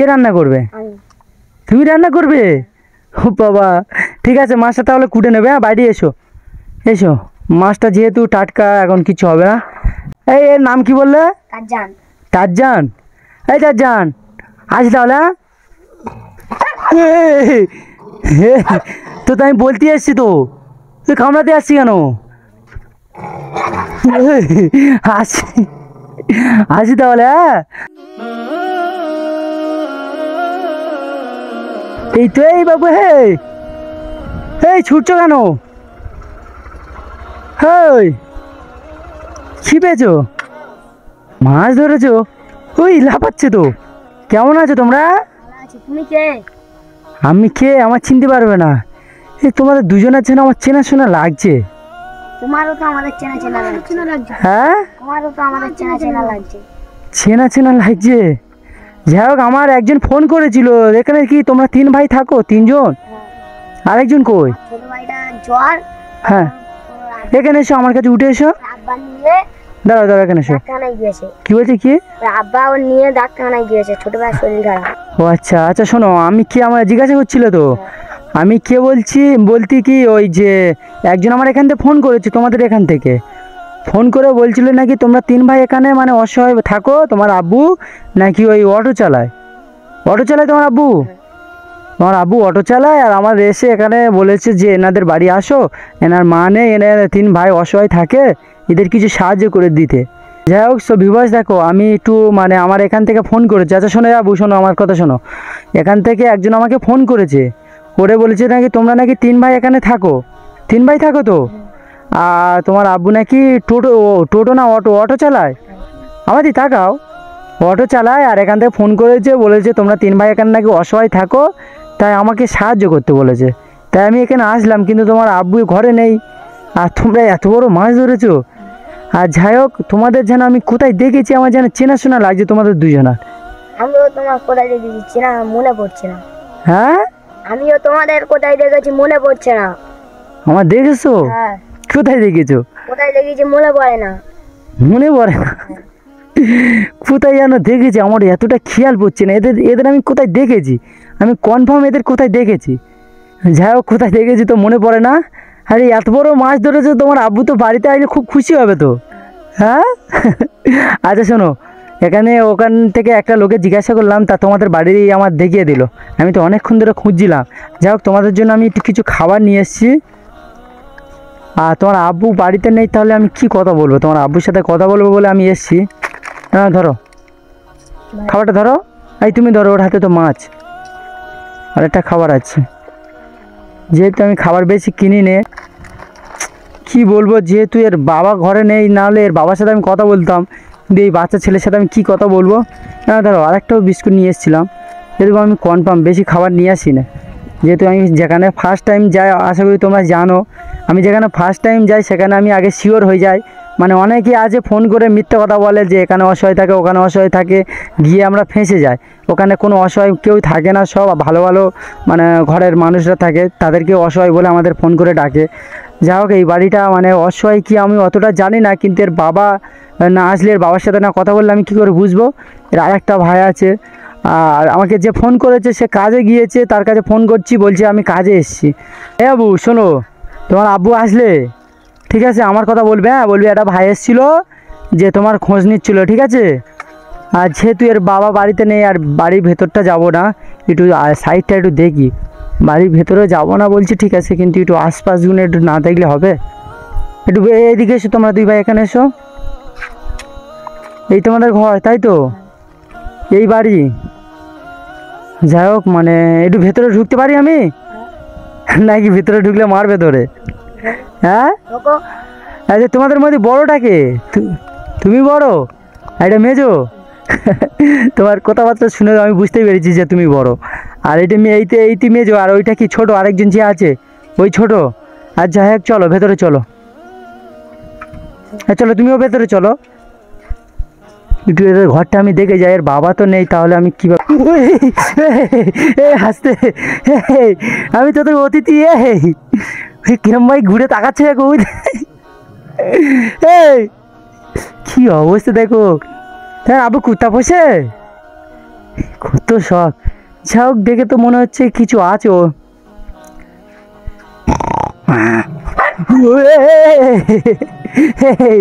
কে রান্না করবে? তুমি রান্না করবে? ও বাবা, ঠিক আছে, মাছটা তাহলে কুটে নেবে। হ্যাঁ, বাইরে এসো এসো। মাছটা যেহেতু টাটকা, এখন কিছু হবে না। এই এর নাম কি বললে? টারজান। টারজান? এই টারজান, আসি তাহলে। তো আমি বলতে এসছি তো, তুই কামড়াতে আসছি কেন? আসি আসি তাহলে। হ্যাঁ, এই তো, এই বাবু, হে এই ছুটছো কেন? হেই, কি পেয়েছো? মাছ ধরেছো? ওই লাফাচ্ছে তো। কেমন আছো তোমরা? তুমি কে? আমি কে? আমার চিনতে পারবে না। এই তোমাদের দুজনের জন্য আমার চেনা শোনা লাগছে। তোমারও তো আমাদের চেনা চেনা লাগছে। হ্যাঁ, তোমারও তো আমাদের চেনা চেনা লাগছে। চেনা চেনা লাগছে। যাই হোক, আমার একজন ফোন করেছিল। এখানে কি তোমরা 3 ভাই থাকো? 3 জন? আরেকজন কই? ছোট ভাইটা জ্বর। হ্যাঁ, এখানে এসো, আমার কাছে উঠে এসো। আব্বা নিয়ে দাঁড়াও দাঁড়াও, এখানে এসো। ডাক্তারখানায় গিয়েছে। কি বলছে? কি? আব্বা ওর নিয়ে ডাক্তারখানায় গিয়েছে, ছোট ভাইয়ের শরীর খারাপ। ও আচ্ছা আচ্ছা, শোনো, আমি কি, আমার জিজ্ঞাসা করছিল তো, আমি কে বলছি বলতে কি, ওই যে একজন আমার এখান থেকে ফোন করেছে, তোমাদের এখান থেকে ফোন করে বলছিল নাকি তোমরা 3 ভাই এখানে মানে অসহায় থাকো। তোমার আব্বু নাকি ওই অটো চালায়। অটো চালায় তোমার আব্বু? তোমার আব্বু অটো চালায়, আর আমার এসে এখানে বলেছে যে এনাদের বাড়ি আসো, এনার মা নেই, এনার 3 ভাই অসহায় থাকে, এদের কিছু সাহায্য করে দিতে। যাই হোক, সো ভিউয়ার্স, দেখো, আমি একটু মানে আমার এখান থেকে ফোন করেছে। আচ্ছা শোনো আব্বু, শোনো আমার কথা শোনো। এখান থেকে একজন আমাকে ফোন করেছে, করে বলেছে নাকি তোমরা নাকি 3 ভাই এখানে থাকো। 3 ভাই থাকো তো? আর তোমার আব্বু নাকি টোটো, টোটো না অটো, অটো চালায়। আমাদের তাকাও, অটো চালায়, আর এখান থেকে ফোন করেছে, বলেছে তোমরা 3 ভাই এখানে নাকি অসহায় থাকো, তাই আমাকে সাহায্য করতে বলেছে। তাই আমি এখানে আসলাম, কিন্তু তোমার আব্বু ঘরে নেই, আর তোমরা এত বড় মাছ ধরেছো। আর যাই হোক, তোমাদের যেন আমি কোথায় দেখেছি, আমার যেন চেনাশোনা লাগছে তোমাদের দুজনার। আমিও তোমার কোথায় দেখেছি, চেনা মনে পড়ছে না। হ্যাঁ, আমিও তোমাদের কোথায় দেখেছি, মনে পড়ছে না। আমার দেখেছো? হ্যাঁ, কোথায় দেখেছো? কোথায় দেখেছি মনে পড়ে না। মনে পড়ে না? কোথায় যেন দেখেছি, আমার এতটা খেয়াল পড়ছে না। এদের এদের আমি কোথায় দেখেছি, আমি কনফার্ম এদের কোথায় দেখেছি। যাই হোক, কোথায় দেখেছি তো মনে পড়ে না। আরে এত বড় মাছ ধরেছো, তোমার আব্বু তো বাড়িতে আসলে খুব খুশি হবে তো। হ্যাঁ, আচ্ছা শোনো, এখানে ওখান থেকে একটা লোকে জিজ্ঞাসা করলাম, তা তোমাদের বাড়ি আমার দেখিয়ে দিল। আমি তো অনেকক্ষণ ধরে খুঁজছিলাম। যাই হোক, তোমাদের জন্য আমি একটু কিছু খাবার নিয়ে এসেছি। আর তোমার আব্বু বাড়িতে নেই, তাহলে আমি কি কথা বলবো? তোমার আব্বুর সাথে কথা বলবো বলে আমি এসেছি। হ্যাঁ, ধরো খাবারটা, ধরো। এই তুমি ধরো, ওর হাতে তো মাছ আর একটা খাবার আছে। যেহেতু আমি খাবার বেশি কিনি নে, কি বলবো, যেহেতু এর বাবা ঘরে নেই, নাহলে এর বাবার সাথে আমি কথা বলতাম, কিন্তু এই বাচ্চা ছেলের সাথে আমি কি কথা বলবো। হ্যাঁ, ধরো, আরেকটাও বিস্কুট নিয়ে এসেছিলাম। যেহেতু আমি কনফার্ম বেশি খাবার নিয়ে আসি না, যেহেতু আমি যেখানে ফার্স্ট টাইম যাই, আশা করি তোমরা জানো, আমি যেখানে ফার্স্ট টাইম যাই সেখানে আমি আগে শিওর হয়ে যাই। মানে অনেকেই আছে ফোন করে মিথ্যে কথা বলে যে এখানে অসহায় থাকে, ওখানে অসহায় থাকে, গিয়ে আমরা ফেঁসে যাই। ওখানে কোনো অসহায় কেউ থাকে না, সব ভালো ভালো মানে ঘরের মানুষরা থাকে, তাদেরকে অসহায় বলে আমাদের ফোন করে ডাকে। যাই হোক, এই বাড়িটা মানে অসহায় কি আমি অতটা জানি না, কিন্তু এর বাবা না আসলে, এর বাবার সাথে না কথা বললে আমি কী করে বুঝবো। এর আরেকটা ভাই আছে, আর আমাকে যে ফোন করেছে সে কাজে গিয়েছে, তার কাছে ফোন করছি, বলছে আমি কাজে এসেছি। এ আবু শোনো, তোমার আব্বু আসলে ঠিক আছে আমার কথা বলবে। হ্যাঁ, বলবি একটা ভাই এসেছিলো যে তোমার খোঁজ নিচ্ছিল, ঠিক আছে? আর যেহেতু এর বাবা বাড়িতে নেই, আর বাড়ির ভেতরটা যাব না, একটু সাইডটা একটু দেখি। বাড়ির ভেতরে যাব না বলছি, ঠিক আছে, কিন্তু একটু আশপাশগুলো একটু না দেখলে হবে। একটু এইদিকে এসো তোমরা 2 ভাই, এখানে এসো। এই তোমাদের ঘর, তাই তো? এই বাড়ি? যাই হোক, মানে একটু ভেতরে ঢুকতে পারি আমি, নাকি ভিতরে ঢুকলে মারবে ধরে? হ্যাঁ, আচ্ছা, তোমাদের মধ্যে বড়টাকে? তুমি বড়? এটা মেজো? তোমার কথাবার্তা শুনে আমি বুঝতেই পেরেছি যে তুমি বড়। আর এটা এইটি মেজো, আর ওইটা কি ছোট? আরেকজন যে আছে ওই ছোট? আর যাই হোক, চলো ভেতরে চলো। হ্যাঁ চলো, তুমিও ভেতরে চলো। একটু এদের ঘরটা আমি দেখে যাই, এর বাবা তো নেই, তাহলে আমি কীভাবে হাসতে, আমি তোদের অতিথি। কিরম ভাই ঘুরে তাকাচ্ছে দেখো, এই কি অবস্থা দেখো। হ্যাঁ, আবু কুত্তা পোষে? কত শখ। যাই হোক, দেখে তো মনে হচ্ছে কিছু আছে ও। এই,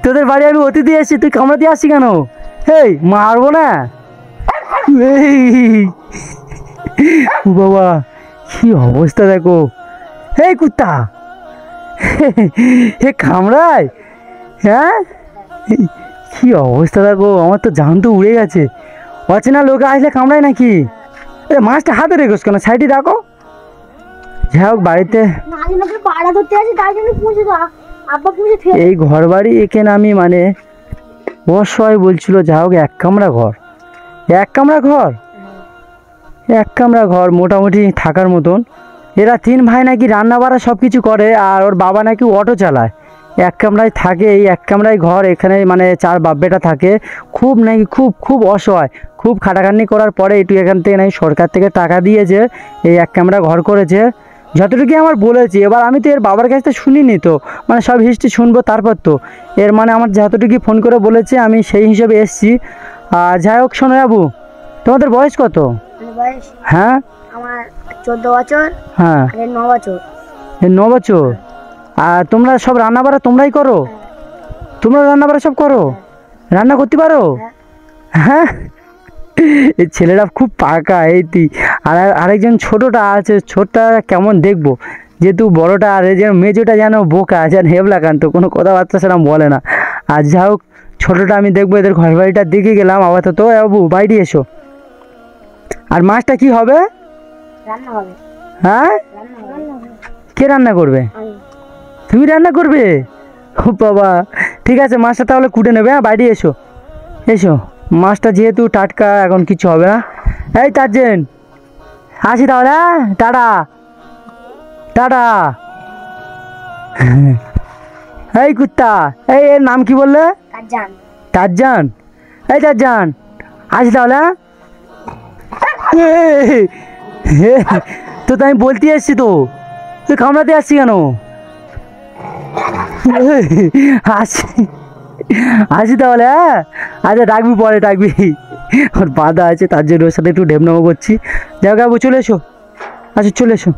তোদের বাড়ি আমি অতিথি এসেছি, তুই কামড়াতে আসছি কেন? এই মারবো না। এই ও বাবা, কি অবস্থা দেখো। এই কুত্তা, হে কামড়ায়? হ্যাঁ, এই, কি অবস্থা দেখো, আমার তো জান তো উড়ে গেছে। অচেনা লোক আসলে কামড়ায় নাকি? মাছটা হাতে রেখোস কেন, সাইডে রাখো। যাই হোক, বাড়িতে পাড়া ধরতে আছে, তাই জন্য পুষে তো আব্বা পুষে ফেলে। এই ঘর বাড়ি এখানে আমি মানে অসহায় বলছিল। যাই হোক, এক কামরা ঘর, এক কামরা ঘর, এক কামরা ঘর মোটামুটি থাকার মতন। এরা তিন ভাই নাকি রান্না বাড়া সব কিছু করে, আর ওর বাবা নাকি অটো চালায়। এক কামরায় থাকে, এই এক কামরায় ঘর, এখানে মানে চার বাপ বেটা থাকে। খুব নাকি খুব খুব অসহায়, খুব খাটাখাটনি করার পরে একটু এখান থেকে নাকি সরকার থেকে টাকা দিয়েছে, এই এক কামরা ঘর করেছে। যতটুকু আমার বলেছি, এবার আমি তো এর বাবার কাছ থেকে শুনিনি, তো মানে সব হিস্ট্রি শুনবো তারপর তো। এর মানে আমার যতটুকু ফোন করে বলেছে আমি সেই হিসেবে এসেছি। আর যাই হোক, শোনো বাবু, তোমাদের বয়স কত? বয়স হ্যাঁ, আমার 14 বছর, হ্যাঁ, আর 9 বছর। এই 9 বছর। আর তোমরা সব রান্না বাড়া তোমরাই করো? তোমরা রান্না বাড়া সব করো? রান্না করতে পারো? হ্যাঁ, এই ছেলেরা খুব পাকা। এই আর আরেকজন ছোটটা আছে, ছোটটা কেমন দেখবো, যেহেতু বড়টা আর এই যে মেজোটা যেন বোকা, যেন হেবলাকান্ত, কোনো কথাবার্তা সেরকম বলে না। আর যা হোক, ছোটটা আমি দেখবো, এদের ঘর বাড়িটা দেখে গেলাম আপাতত। বাবু বাইরে এসো। আর মাছটা কি হবে? রান্না হবে। হ্যাঁ, রান্না হবে। কে রান্না করবে? আমি। তুমি রান্না করবে? ও বাবা, ঠিক আছে, মাছটা তাহলে কুটে নেবে। হ্যাঁ, বাইরে এসো, এসো। মাছটা যেহেতু টাটকা, এখন কিছু হবে না। এই তারজেন, আসি তাহলে। হ্যাঁ, টাটা টাটা। এই কুত্তা, এই এর নাম কি বললে? কাজান। তারজান। এই তারজান, আসি তাহলে। হ্যাঁ, তো আমি বলতে এসছি তো, তুই কামড়াতে আসছি কেন? আসি আসি তাহলে। হ্যাঁ, আচ্ছা, ডাকবি পরে, ডাকবি। ওর বাধা আছে, তার জন্য ওর সাথে একটু ঢেমনামো করছি। যাই হোক, চলে এসো। আচ্ছা, চলে এসো।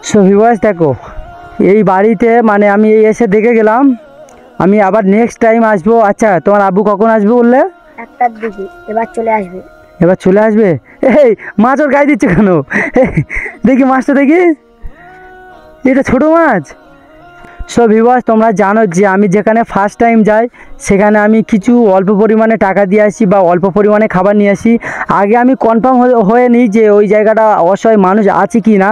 সবিবাস, দেখো এই বাড়িতে মানে আমি এই এসে দেখে গেলাম, আমি আবার নেক্সট টাইম আসবো। আচ্ছা, তোমার আব্বু কখন আসবে বললে? 1টার দিকে এবার চলে আসবে। এবার চলে আসবে? এই মাছ ওর গায়ে দিচ্ছে কেন? দেখি মাছটা, দেখি, এটা ছোট মাছ। সো ভিউয়ার্স, তোমরা জানো যে আমি যেখানে ফার্স্ট টাইম যাই সেখানে আমি কিছু অল্প পরিমাণে টাকা দিয়ে আসি বা অল্প পরিমাণে খাবার নিয়ে আসি। আগে আমি কনফার্ম হয়ে নিই যে ওই জায়গাটা অসহায় মানুষ আছে কি না।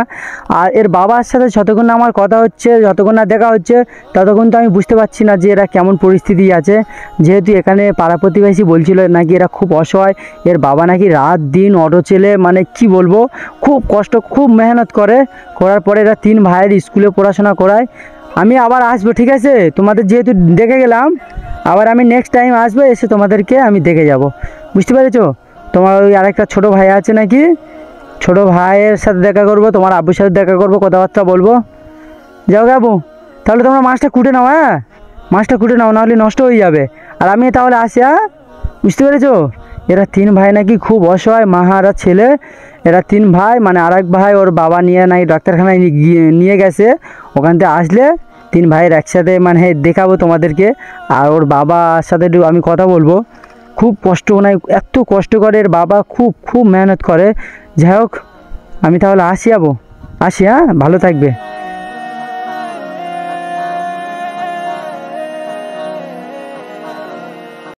আর এর বাবার সাথে যতক্ষণ না আমার কথা হচ্ছে, যতক্ষণ না দেখা হচ্ছে, ততক্ষণ তো আমি বুঝতে পারছি না যে এরা কেমন পরিস্থিতি আছে। যেহেতু এখানে পাড়া প্রতিবেশী বলছিল নাকি এরা খুব অসহায়, এর বাবা নাকি রাত দিন অটো চেলে, মানে কি বলবো, খুব কষ্ট, খুব মেহনত করার পরে এরা তিন ভাইয়ের স্কুলে পড়াশোনা করায়। আমি আবার আসবো, ঠিক আছে? তোমাদের যেহেতু দেখে গেলাম, আবার আমি নেক্সট টাইম আসবো, এসে তোমাদেরকে আমি দেখে যাব। বুঝতে পেরেছো? তোমার ওই আরেকটা ছোটো ভাই আছে নাকি, ছোটো ভাইয়ের সাথে দেখা করব, তোমার আব্বুর সাথে দেখা করব, কথাবার্তা বলবো। যাও আব্বু, তাহলে তোমরা মাছটা কুটে নাও। হ্যাঁ, মাছটা কুটে নাও, নাহলে নষ্ট হয়ে যাবে। আর আমি তাহলে আসি। হ্যাঁ, বুঝতে পেরেছো? এরা তিন ভাই নাকি খুব অসহায়, মাহারা ছেলে। এরা তিন ভাই, মানে আরেক ভাই ওর বাবা নিয়ে নাকি ডাক্তারখানায় নিয়ে গেছে। ওখান থেকে আসলে তিন ভাইয়ের একসাথে মানে দেখাবো তোমাদেরকে। আর ওর বাবার সাথে একটু আমি কথা বলবো। খুব কষ্ট, মানে এত কষ্ট করে এর বাবা, খুব খুব মেহনত করে। যাই হোক, আমি তাহলে আসি। হ্যাঁ, ভালো থাকবে।